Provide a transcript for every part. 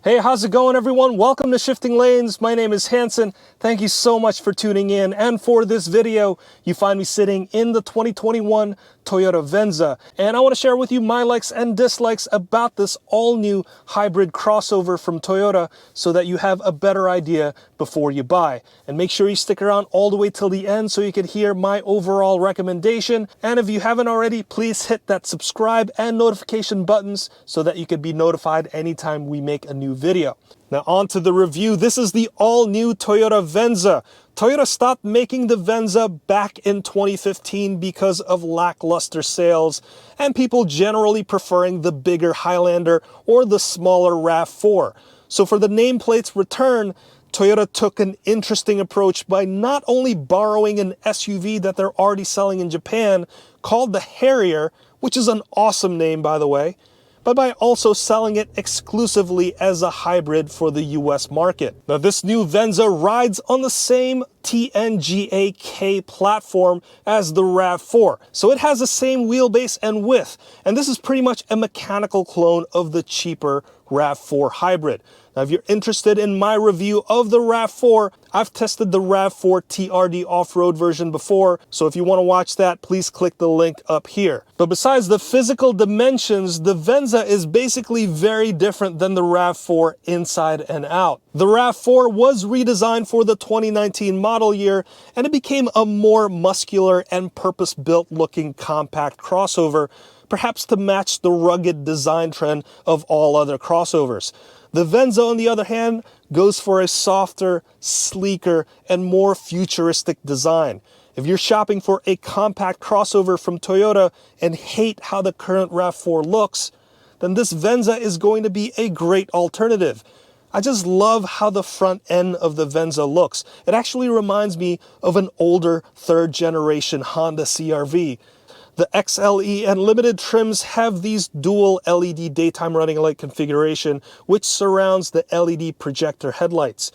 Hey, how's it going, everyone? Welcome to Shifting Lanes. My name is Hanson. Thank you so much for tuning in. And for this video, you find me sitting in the 2021 Toyota Venza. And I want to share with you my likes and dislikes about this all-new hybrid crossover from Toyota so that you have a better idea before you buy. And make sure you stick around all the way till the end so you can hear my overall recommendation. And if you haven't already, please hit that subscribe and notification buttons so that you can be notified anytime we make a new video. Now on to the review. This is the all-new Toyota Venza. Toyota stopped making the Venza back in 2015 because of lackluster sales and people generally preferring the bigger Highlander or the smaller RAV4. So for the nameplate's return, Toyota took an interesting approach by not only borrowing an SUV that they're already selling in Japan called the Harrier, which is an awesome name by the way, but by also selling it exclusively as a hybrid for the US market. Now this new Venza rides on the same TNGA-K platform as the RAV4, so it has the same wheelbase and width, and this is pretty much a mechanical clone of the cheaper RAV4 Hybrid. Now if you're interested in my review of the RAV4, I've tested the RAV4 TRD off-road version before, so if you want to watch that, please click the link up here. But besides the physical dimensions, the Venza is basically very different than the RAV4 inside and out. The RAV4 was redesigned for the 2019 model year, and it became a more muscular and purpose-built looking compact crossover, perhaps to match the rugged design trend of all other crossovers. The Venza, on the other hand, goes for a softer, sleeker, and more futuristic design. If you're shopping for a compact crossover from Toyota and hate how the current RAV4 looks, then this Venza is going to be a great alternative. I just love how the front end of the Venza looks. It actually reminds me of an older third generation Honda CR-V. The XLE and limited trims have these dual LED daytime running light configuration, which surrounds the LED projector headlights.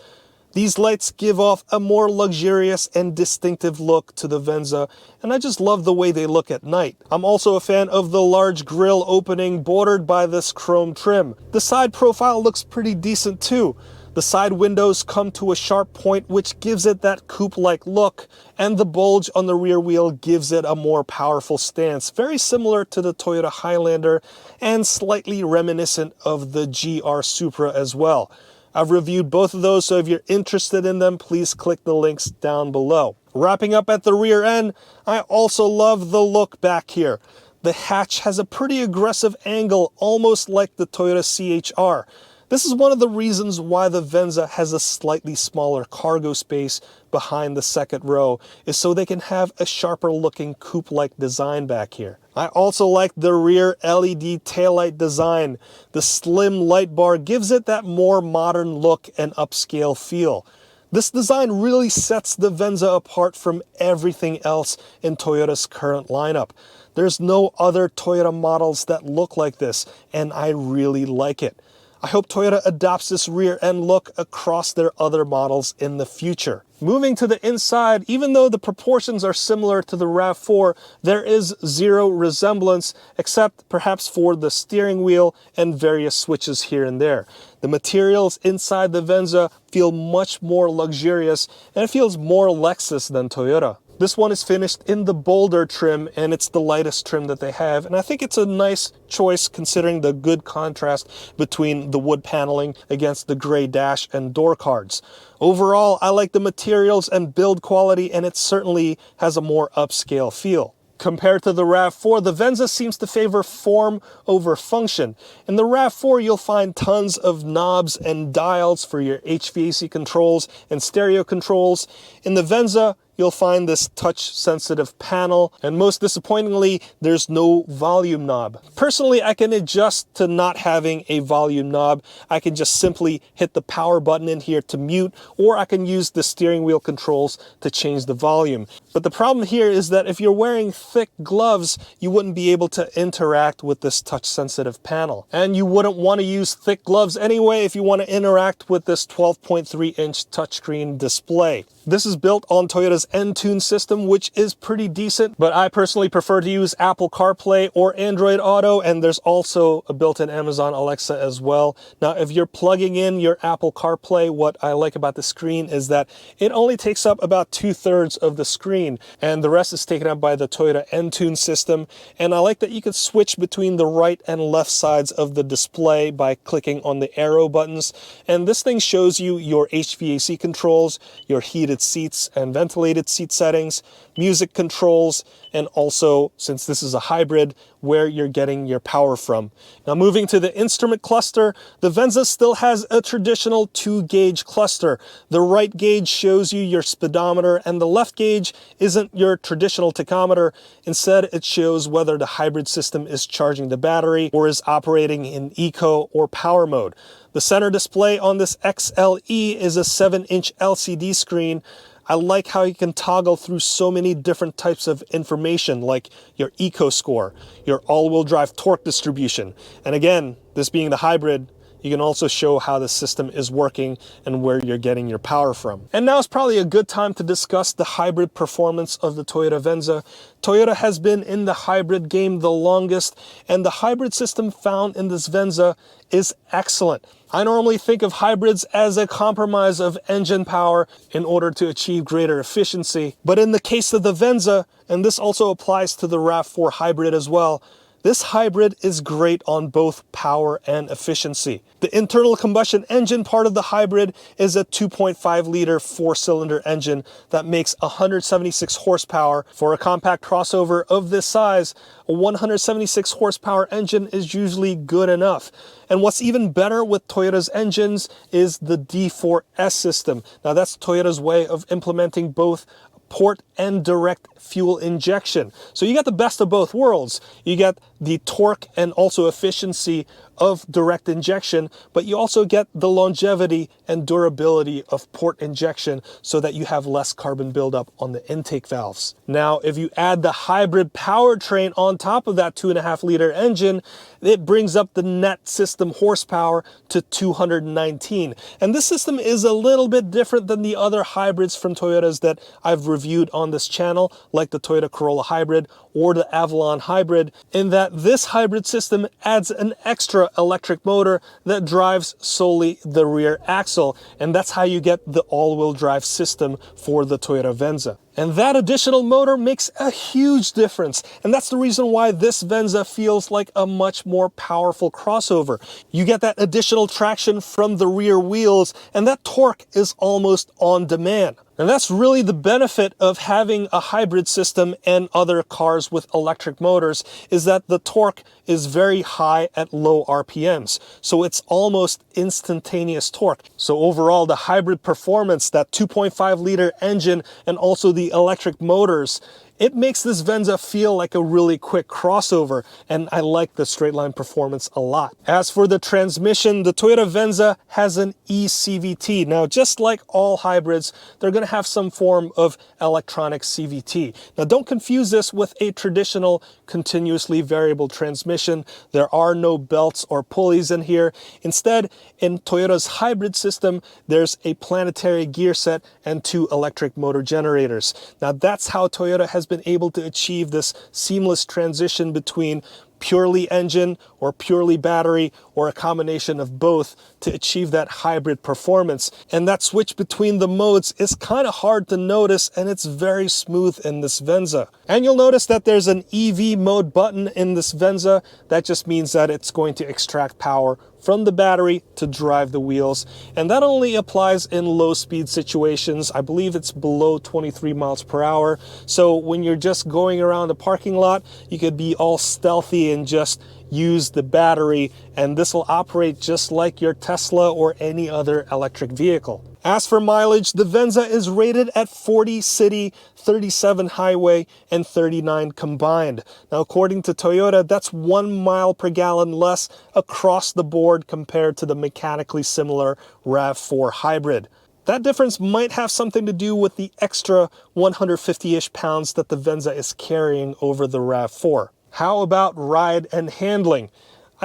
These lights give off a more luxurious and distinctive look to the Venza, and I just love the way they look at night. I'm also a fan of the large grille opening bordered by this chrome trim. The side profile looks pretty decent too. The side windows come to a sharp point, which gives it that coupe-like look, and the bulge on the rear wheel gives it a more powerful stance, very similar to the Toyota Highlander and slightly reminiscent of the GR Supra as well. I've reviewed both of those, so if you're interested in them, please click the links down below. Wrapping up at the rear end, I also love the look back here. The hatch has a pretty aggressive angle, almost like the Toyota CHR. This is one of the reasons why the Venza has a slightly smaller cargo space behind the second row, is so they can have a sharper looking coupe-like design back here. I also like the rear LED taillight design. The slim light bar gives it that more modern look and upscale feel. This design really sets the Venza apart from everything else in Toyota's current lineup. There's no other Toyota models that look like this, and I really like it. I hope Toyota adopts this rear end look across their other models in the future. Moving to the inside, even though the proportions are similar to the RAV4, there is zero resemblance except perhaps for the steering wheel and various switches here and there. The materials inside the Venza feel much more luxurious and it feels more Lexus than Toyota. This one is finished in the Boulder trim, and it's the lightest trim that they have, and I think it's a nice choice considering the good contrast between the wood paneling against the gray dash and door cards. Overall, I like the materials and build quality, and it certainly has a more upscale feel. Compared to the RAV4, the Venza seems to favor form over function. In the RAV4, you'll find tons of knobs and dials for your HVAC controls and stereo controls. In the Venza, you'll find this touch-sensitive panel, and most disappointingly, there's no volume knob. Personally, I can adjust to not having a volume knob. I can just simply hit the power button in here to mute, or I can use the steering wheel controls to change the volume. But the problem here is that if you're wearing thick gloves, you wouldn't be able to interact with this touch-sensitive panel. And you wouldn't want to use thick gloves anyway if you want to interact with this 12.3-inch touchscreen display. This is built on Toyota's Entune system, which is pretty decent, but I personally prefer to use Apple CarPlay or Android Auto, and there's also a built-in Amazon Alexa as well. Now, if you're plugging in your Apple CarPlay, what I like about the screen is that it only takes up about 2/3 of the screen, and the rest is taken up by the Toyota Entune system. And I like that you can switch between the right and left sides of the display by clicking on the arrow buttons. And this thing shows you your HVAC controls, your heated seats and ventilated seat settings, music controls, and also, since this is a hybrid, where you're getting your power from. Now, moving to the instrument cluster, the Venza still has a traditional 2-gauge cluster. The right gauge shows you your speedometer, and the left gauge isn't your traditional tachometer. Instead, it shows whether the hybrid system is charging the battery or is operating in eco or power mode. The center display on this XLE is a 7-inch LCD screen. I like how you can toggle through so many different types of information, like your eco score, your all-wheel drive torque distribution. And again, this being the hybrid, you can also show how the system is working and where you're getting your power from. And now is probably a good time to discuss the hybrid performance of the Toyota Venza. Toyota has been in the hybrid game the longest, and the hybrid system found in this Venza is excellent. I normally think of hybrids as a compromise of engine power in order to achieve greater efficiency. But in the case of the Venza, and this also applies to the RAV4 Hybrid as well, this hybrid is great on both power and efficiency. The internal combustion engine part of the hybrid is a 2.5-liter 4-cylinder engine that makes 176 horsepower. For a compact crossover of this size, a 176 horsepower engine is usually good enough. And what's even better with Toyota's engines is the D4S system. Now, that's Toyota's way of implementing both port and direct fuel injection. So you got the best of both worlds. You get the torque and also efficiency of direct injection, but you also get the longevity and durability of port injection so that you have less carbon buildup on the intake valves. Now, if you add the hybrid powertrain on top of that 2.5-liter engine, it brings up the net system horsepower to 219. And this system is a little bit different than the other hybrids from Toyotas that I've reviewed on this channel, like the Toyota Corolla Hybrid or the Avalon Hybrid, in that this hybrid system adds an extra electric motor that drives solely the rear axle, and that's how you get the all-wheel drive system for the Toyota Venza. And that additional motor makes a huge difference, and that's the reason why this Venza feels like a much more powerful crossover. You get that additional traction from the rear wheels, and that torque is almost on demand. And that's really the benefit of having a hybrid system and other cars with electric motors, is that the torque is very high at low RPMs. So it's almost instantaneous torque. So overall, the hybrid performance, that 2.5-liter engine and also the electric motors, it makes this Venza feel like a really quick crossover, and I like the straight line performance a lot. As for the transmission, the Toyota Venza has an e-cvt. Now, just like all hybrids, they're going to have some form of electronic CVT. Now, don't confuse this with a traditional continuously variable transmission. There are no belts or pulleys in here. Instead, in Toyota's hybrid system, there's a planetary gear set and 2 electric motor generators. Now, that's how Toyota has been able to achieve this seamless transition between purely engine or purely battery or a combination of both to achieve that hybrid performance. And that switch between the modes is kind of hard to notice, and it's very smooth in this Venza. And you'll notice that there's an EV mode button in this Venza. That just means that it's going to extract power from the battery to drive the wheels, and that only applies in low speed situations. I believe it's below 23 miles per hour. So when you're just going around the parking lot, you could be all stealthy and just use the battery, and this will operate just like your Tesla or any other electric vehicle. As for mileage, the Venza is rated at 40 city, 37 highway, and 39 combined. Now, according to Toyota, that's 1 mile per gallon less across the board compared to the mechanically similar RAV4 Hybrid. That difference might have something to do with the extra 150-ish pounds that the Venza is carrying over the RAV4. How about ride and handling?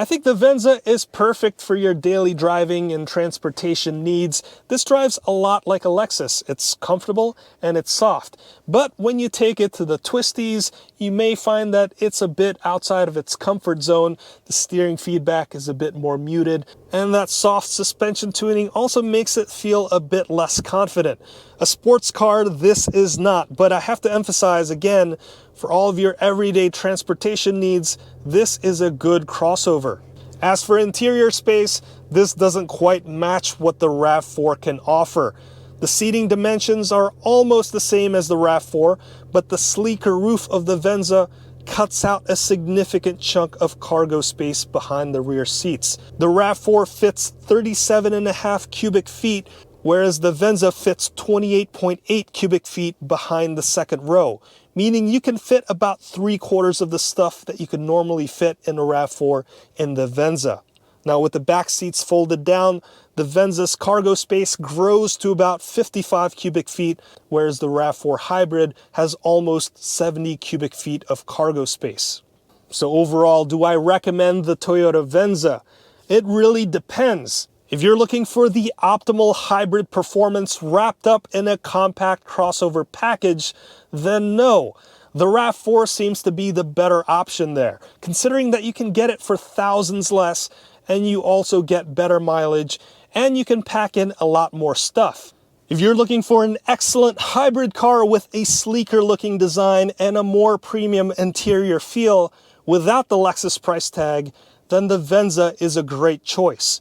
I think the Venza is perfect for your daily driving and transportation needs. This drives a lot like a Lexus. It's comfortable and it's soft. But when you take it to the twisties, you may find that it's a bit outside of its comfort zone. The steering feedback is a bit more muted, and that soft suspension tuning also makes it feel a bit less confident. A sports car, this is not, but I have to emphasize again, for all of your everyday transportation needs, this is a good crossover. As for interior space, this doesn't quite match what the RAV4 can offer. The seating dimensions are almost the same as the RAV4, but the sleeker roof of the Venza cuts out a significant chunk of cargo space behind the rear seats. The RAV4 fits 37.5 cubic feet, whereas the Venza fits 28.8 cubic feet behind the second row, meaning you can fit about 3/4 of the stuff that you could normally fit in a RAV4 in the Venza. Now with the back seats folded down, the Venza's cargo space grows to about 55 cubic feet, whereas the RAV4 Hybrid has almost 70 cubic feet of cargo space. So overall, do I recommend the Toyota Venza? It really depends. If you're looking for the optimal hybrid performance wrapped up in a compact crossover package, then no. The RAV4 seems to be the better option there, considering that you can get it for thousands less, and you also get better mileage, and you can pack in a lot more stuff. If you're looking for an excellent hybrid car with a sleeker looking design and a more premium interior feel without the Lexus price tag, then the Venza is a great choice.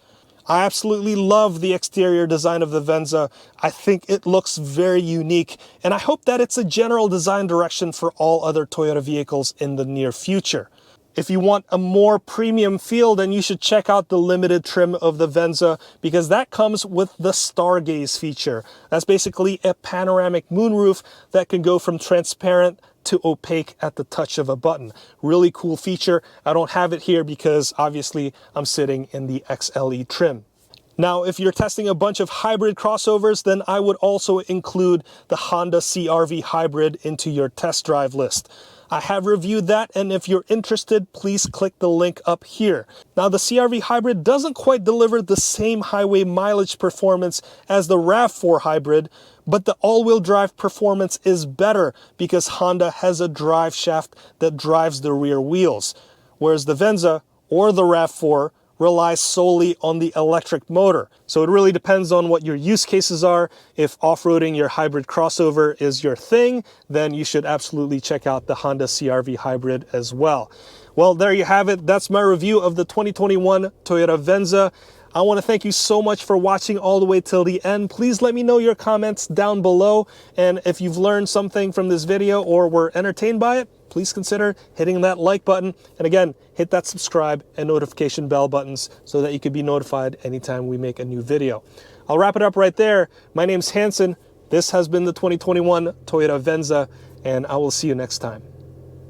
I absolutely love the exterior design of the Venza. I think it looks very unique, and I hope that it's a general design direction for all other Toyota vehicles in the near future. If you want a more premium feel, then you should check out the limited trim of the Venza, because that comes with the Stargaze feature. That's basically a panoramic moonroof that can go from transparent to opaque at the touch of a button. Really cool feature. I don't have it here because obviously I'm sitting in the XLE trim. Now, if you're testing a bunch of hybrid crossovers, then I would also include the Honda CR-V Hybrid into your test drive list. I have reviewed that, and if you're interested, please click the link up here. Now, the CR-V Hybrid doesn't quite deliver the same highway mileage performance as the RAV4 Hybrid, but the all-wheel drive performance is better because Honda has a drive shaft that drives the rear wheels, whereas the Venza or the RAV4 relies solely on the electric motor. So it really depends on what your use cases are. If off-roading your hybrid crossover is your thing, then you should absolutely check out the Honda CR-V Hybrid as well. Well, there you have it. That's my review of the 2021 Toyota Venza. I want to thank you so much for watching all the way till the end. Please let me know your comments down below. And if you've learned something from this video or were entertained by it, please consider hitting that like button. And again, hit that subscribe and notification bell buttons so that you can be notified anytime we make a new video. I'll wrap it up right there. My name's Hanson. This has been the 2021 Toyota Venza, and I will see you next time.